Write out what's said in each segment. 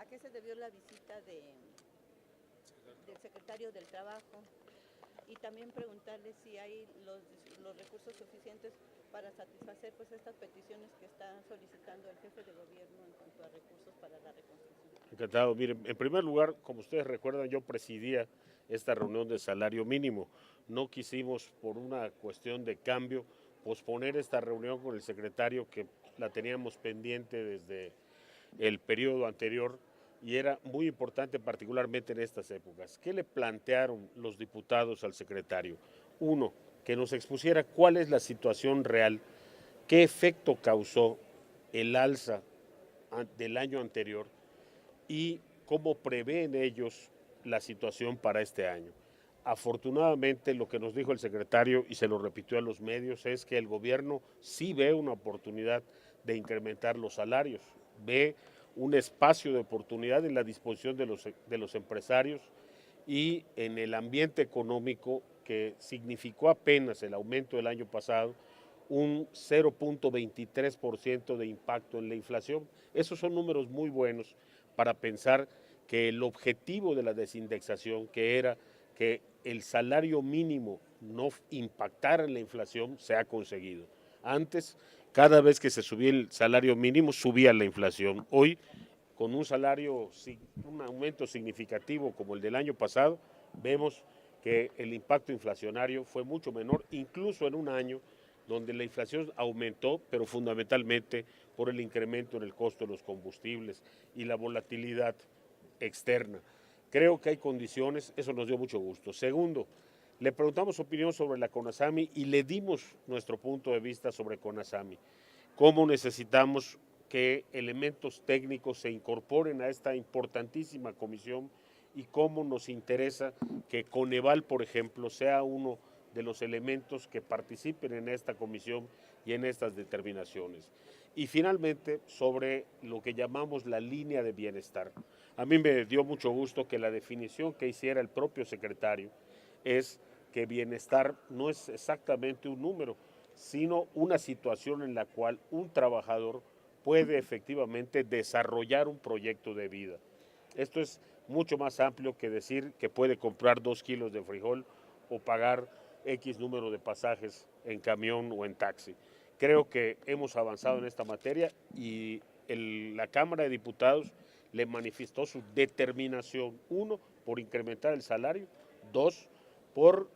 ¿A qué se debió la visita del secretario del Trabajo? Y también preguntarle si hay los recursos suficientes para satisfacer pues estas peticiones que está solicitando el jefe de gobierno en cuanto a recursos para la reconstrucción. Encantado. Miren, en primer lugar, como ustedes recuerdan, yo presidía esta reunión de salario mínimo. No quisimos, por una cuestión de cambio, posponer esta reunión con el secretario, que la teníamos pendiente desde el periodo anterior y era muy importante particularmente en estas épocas. ¿Qué le plantearon los diputados al secretario? Uno, que nos expusiera cuál es la situación real, qué efecto causó el alza del año anterior y cómo prevén ellos la situación para este año. Afortunadamente, lo que nos dijo el secretario, y se lo repitió a los medios, es que el gobierno sí ve una oportunidad de incrementar los salarios, ve un espacio de oportunidad en la disposición de los empresarios y en el ambiente económico que significó apenas el aumento del año pasado un 0.23% de impacto en la inflación. Esos son números muy buenos para pensar que el objetivo de la desindexación, que era que el salario mínimo no impactara en la inflación, se ha conseguido. Antes, cada vez que se subía el salario mínimo, subía la inflación. Hoy, con un aumento significativo como el del año pasado, vemos que el impacto inflacionario fue mucho menor, incluso en un año donde la inflación aumentó, pero fundamentalmente por el incremento en el costo de los combustibles y la volatilidad externa. Creo que hay condiciones, eso nos dio mucho gusto. Segundo, le preguntamos opinión sobre la CONASAMI y le dimos nuestro punto de vista sobre CONASAMI. Cómo necesitamos que elementos técnicos se incorporen a esta importantísima comisión y cómo nos interesa que Coneval, por ejemplo, sea uno de los elementos que participen en esta comisión y en estas determinaciones. Y finalmente, sobre lo que llamamos la línea de bienestar. A mí me dio mucho gusto que la definición que hiciera el propio secretario es que bienestar no es exactamente un número, sino una situación en la cual un trabajador puede efectivamente desarrollar un proyecto de vida. Esto es mucho más amplio que decir que puede comprar 2 kilos de frijol o pagar X número de pasajes en camión o en taxi. Creo que hemos avanzado en esta materia y la Cámara de Diputados le manifestó su determinación, uno, por incrementar el salario, dos, por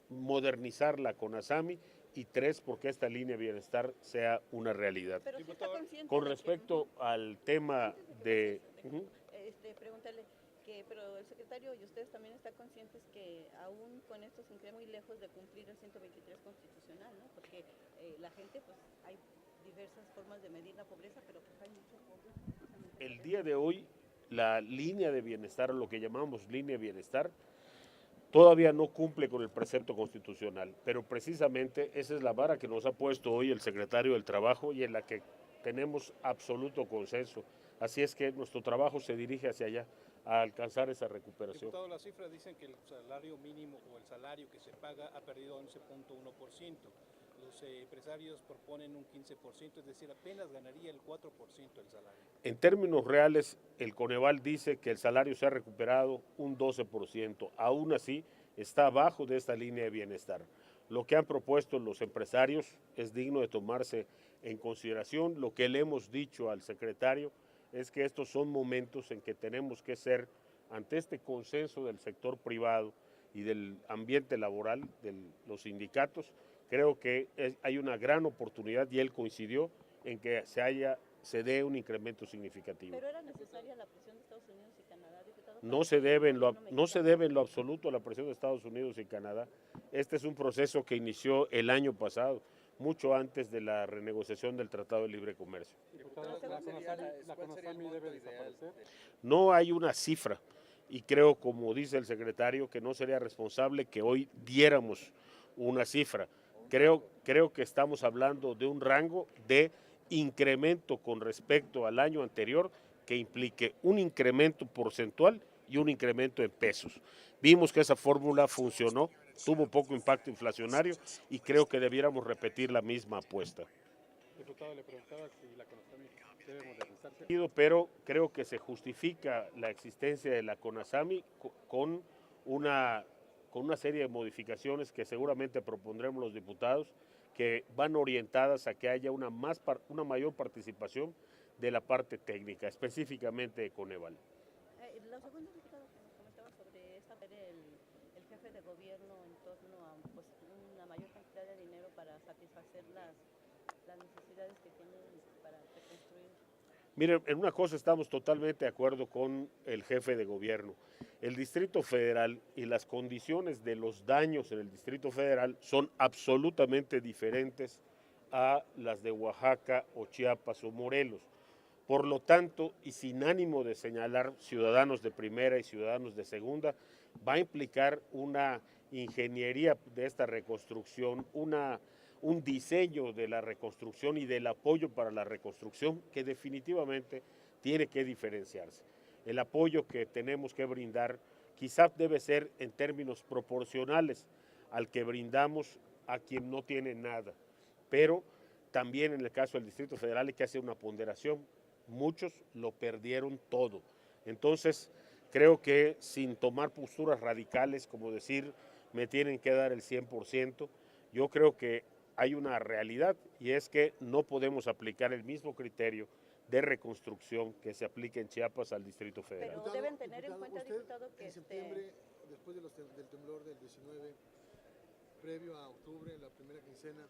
modernizar la CONASAMI y tres, porque esta línea de bienestar sea una realidad. Pero sí está consciente con respecto al tema de... Pregúntale pero el secretario y ustedes también están conscientes que aún con estos incrementos muy lejos de cumplir el 123 constitucional, ¿no? Porque la gente, pues hay diversas formas de medir la pobreza, pero pues hay mucha pobreza. El día de hoy, la línea de bienestar, o lo que llamamos línea de bienestar, todavía no cumple con el precepto constitucional, pero precisamente esa es la vara que nos ha puesto hoy el secretario del Trabajo y en la que tenemos absoluto consenso. Así es que nuestro trabajo se dirige hacia allá, a alcanzar esa recuperación. Diputado, las cifras dicen que el salario mínimo o el salario que se paga ha perdido 11.1%. Los empresarios proponen un 15%, es decir, apenas ganaría el 4% del salario. En términos reales, el Coneval dice que el salario se ha recuperado un 12%. Aún así, está abajo de esta línea de bienestar. Lo que han propuesto los empresarios es digno de tomarse en consideración. Lo que le hemos dicho al secretario es que estos son momentos en que tenemos que ser, ante este consenso del sector privado y del ambiente laboral, de los sindicatos, creo que hay una gran oportunidad y él coincidió en que se dé un incremento significativo. ¿Pero era necesaria la presión de Estados Unidos y Canadá, diputado? No se debe en lo absoluto a la presión de Estados Unidos y Canadá. Este es un proceso que inició el año pasado, mucho antes de la renegociación del Tratado de Libre Comercio. No hay una cifra y creo, como dice el secretario, que no sería responsable que hoy diéramos una cifra. Creo que estamos hablando de un rango de incremento con respecto al año anterior que implique un incremento porcentual y un incremento en pesos. Vimos que esa fórmula funcionó, tuvo poco impacto inflacionario y creo que debiéramos repetir la misma apuesta. Diputado, le preguntaba si la CONASAMI debe modernizarse. Pero creo que se justifica la existencia de la CONASAMI con una serie de modificaciones que seguramente propondremos los diputados, que van orientadas a que haya una mayor participación de la parte técnica, específicamente de Coneval. Lo segundo, diputado, que nos comentaba sobre el jefe de gobierno en torno a pues, una mayor cantidad de dinero para satisfacer las necesidades que tienen para reconstruir. Miren, en una cosa estamos totalmente de acuerdo con el jefe de gobierno. El Distrito Federal y las condiciones de los daños en el Distrito Federal son absolutamente diferentes a las de Oaxaca o Chiapas o Morelos. Por lo tanto, y sin ánimo de señalar ciudadanos de primera y ciudadanos de segunda, va a implicar una ingeniería de esta reconstrucción, un diseño de la reconstrucción y del apoyo para la reconstrucción que definitivamente tiene que diferenciarse. El apoyo que tenemos que brindar quizás debe ser en términos proporcionales al que brindamos a quien no tiene nada, pero también en el caso del Distrito Federal hay que hacer una ponderación. Muchos lo perdieron todo. Entonces, creo que sin tomar posturas radicales, como decir, me tienen que dar el 100%, yo creo que hay una realidad y es que no podemos aplicar el mismo criterio de reconstrucción que se aplica en Chiapas al Distrito Federal. Pero deben tener en cuenta, usted, diputado, que en septiembre, después del temblor del 19, previo a octubre, la primera quincena,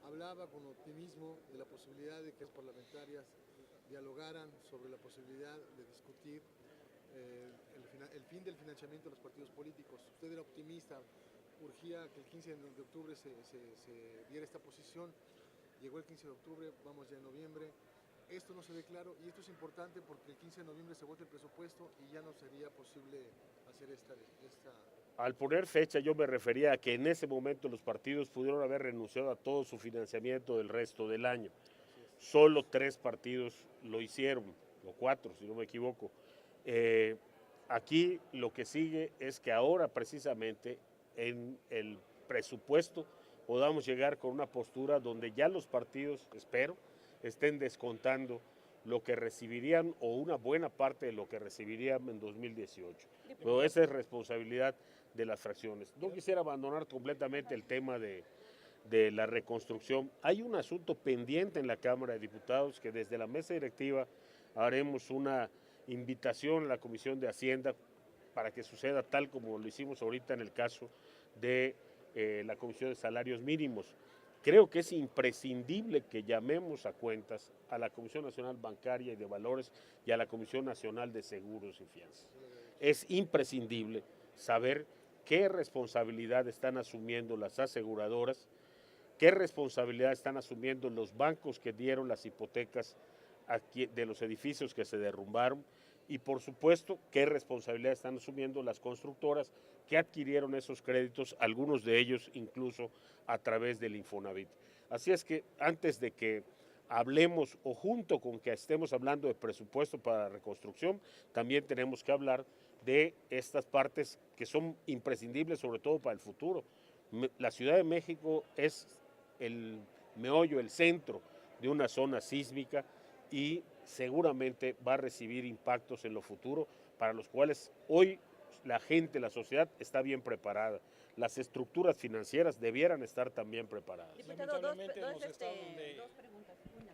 hablaba con optimismo de la posibilidad de que las parlamentarias dialogaran sobre la posibilidad de discutir el fin del financiamiento de los partidos políticos. Usted era optimista, urgía que el 15 de octubre se diera esta posición. Llegó el 15 de octubre, vamos ya en noviembre. Esto no se ve claro y esto es importante porque el 15 de noviembre se vota el presupuesto y ya no sería posible hacer esta. Al poner fecha yo me refería a que en ese momento los partidos pudieron haber renunciado a todo su financiamiento del resto del año. Solo 3 partidos lo hicieron, o 4 si no me equivoco. Aquí lo que sigue es que ahora precisamente en el presupuesto podamos llegar con una postura donde ya los partidos, espero, estén descontando lo que recibirían o una buena parte de lo que recibirían en 2018. Pero esa es responsabilidad de las fracciones. No quisiera abandonar completamente el tema de la reconstrucción. Hay un asunto pendiente en la Cámara de Diputados que desde la mesa directiva haremos una invitación a la Comisión de Hacienda para que suceda tal como lo hicimos ahorita en el caso de la Comisión de Salarios Mínimos. Creo que es imprescindible que llamemos a cuentas a la Comisión Nacional Bancaria y de Valores y a la Comisión Nacional de Seguros y Fianzas. Es imprescindible saber qué responsabilidad están asumiendo las aseguradoras, qué responsabilidad están asumiendo los bancos que dieron las hipotecas de los edificios que se derrumbaron y por supuesto qué responsabilidad están asumiendo las constructoras que adquirieron esos créditos, algunos de ellos incluso a través del Infonavit. Así es que antes de que hablemos o junto con que estemos hablando de presupuesto para la reconstrucción, también tenemos que hablar de estas partes que son imprescindibles sobre todo para el futuro. La Ciudad de México es el meollo, el centro de una zona sísmica y seguramente va a recibir impactos en lo futuro para los cuales hoy la gente, la sociedad está bien preparada. Las estructuras financieras debieran estar también preparadas. Diputado, dos preguntas. Una,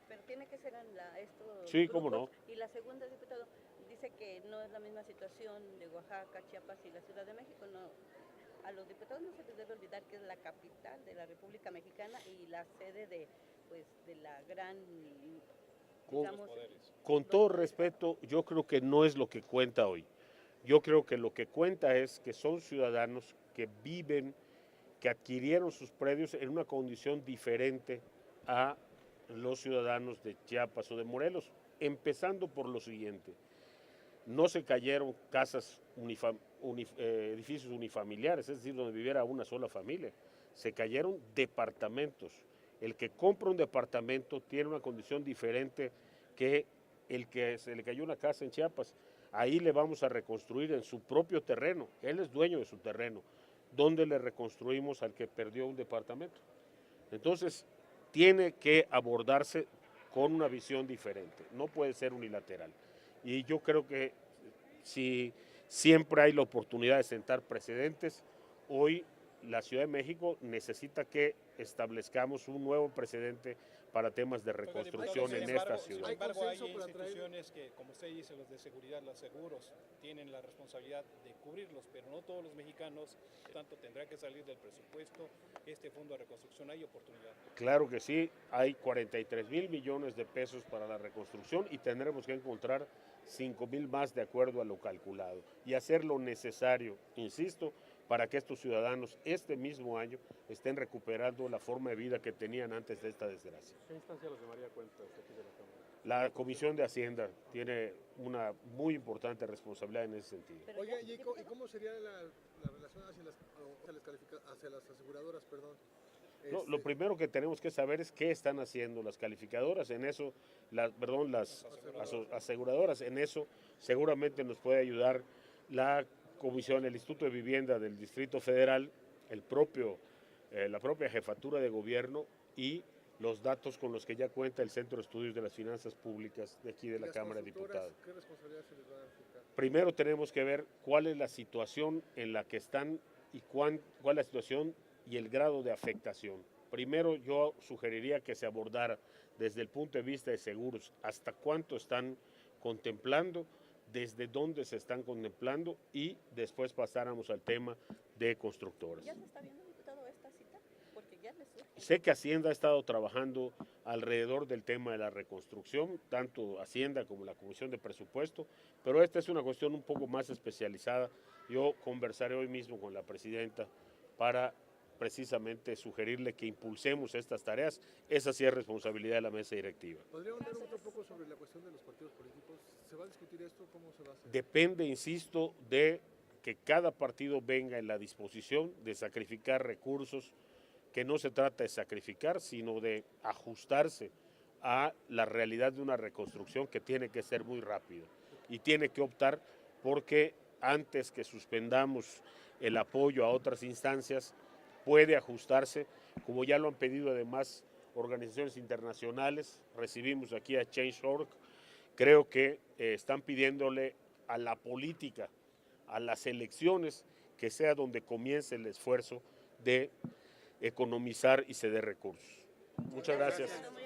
pero tiene que ser estos sí, grupos. cómo no. Y la segunda, diputado, dice que no es la misma situación de Oaxaca, Chiapas y la Ciudad de México. No, a los diputados no se les debe olvidar que es la capital de la República Mexicana y la sede de la gran, digamos, con todo respeto, yo creo que no es lo que cuenta hoy. Yo creo que lo que cuenta es que son ciudadanos que viven, que adquirieron sus predios en una condición diferente a los ciudadanos de Chiapas o de Morelos, empezando por lo siguiente. No se cayeron casas, edificios unifamiliares, es decir, donde viviera una sola familia. Se cayeron departamentos. El que compra un departamento tiene una condición diferente que el que se le cayó una casa en Chiapas. Ahí le vamos a reconstruir en su propio terreno. Él es dueño de su terreno. ¿Dónde le reconstruimos al que perdió un departamento? Entonces, tiene que abordarse con una visión diferente, no puede ser unilateral. Y yo creo que si siempre hay la oportunidad de sentar precedentes, hoy la Ciudad de México necesita que establezcamos un nuevo precedente para temas de reconstrucción en esta ciudad. Sin embargo, hay consenso para traer- instituciones que, como usted dice, los de seguridad, los seguros, tienen la responsabilidad de cubrirlos, pero no todos los mexicanos, por tanto, tendrá que salir del presupuesto este fondo de reconstrucción. Hay oportunidad. Claro que sí, hay 43,000 millones de pesos para la reconstrucción y tendremos que encontrar 5,000 más de acuerdo a lo calculado y hacer lo necesario, insisto, para que estos ciudadanos este mismo año estén recuperando la forma de vida que tenían antes de esta desgracia. ¿Qué instancia los llamaría cuentas aquí de la Cámara? La Comisión de Hacienda tiene una muy importante responsabilidad en ese sentido. Pero Oiga, ya- ¿y cómo sería la relación hacia las aseguradoras, perdón? No, lo primero que tenemos que saber es qué están haciendo las calificadoras, en eso, las aseguradoras, en eso seguramente nos puede ayudar la Comisión, el Instituto de Vivienda del Distrito Federal, la propia Jefatura de Gobierno y los datos con los que ya cuenta el Centro de Estudios de las Finanzas Públicas de aquí de la Cámara de Diputados. ¿Qué responsabilidad se les va a aplicar? Primero tenemos que ver cuál es la situación en la que están y cuál es la situación y el grado de afectación. Primero yo sugeriría que se abordara desde el punto de vista de seguros hasta cuánto están contemplando, desde dónde se están contemplando y después pasáramos al tema de constructoras. ¿Ya se está viendo, diputado, esta cita? Porque ya les surge. Sé que Hacienda ha estado trabajando alrededor del tema de la reconstrucción, tanto Hacienda como la Comisión de Presupuesto, pero esta es una cuestión un poco más especializada. Yo conversaré hoy mismo con la presidenta para precisamente sugerirle que impulsemos estas tareas. Esa sí es responsabilidad de la mesa directiva. ¿Podría hablar otro poco sobre la cuestión de los partidos políticos? ¿Se va a discutir esto? ¿Cómo se va a hacer? Depende, insisto, de que cada partido venga en la disposición de sacrificar recursos, que no se trata de sacrificar, sino de ajustarse a la realidad de una reconstrucción que tiene que ser muy rápida y tiene que optar porque antes que suspendamos el apoyo a otras instancias, puede ajustarse, como ya lo han pedido además organizaciones internacionales. Recibimos aquí a Change.org, creo que están pidiéndole a la política, a las elecciones, que sea donde comience el esfuerzo de economizar y ceder recursos. Muchas gracias. Muy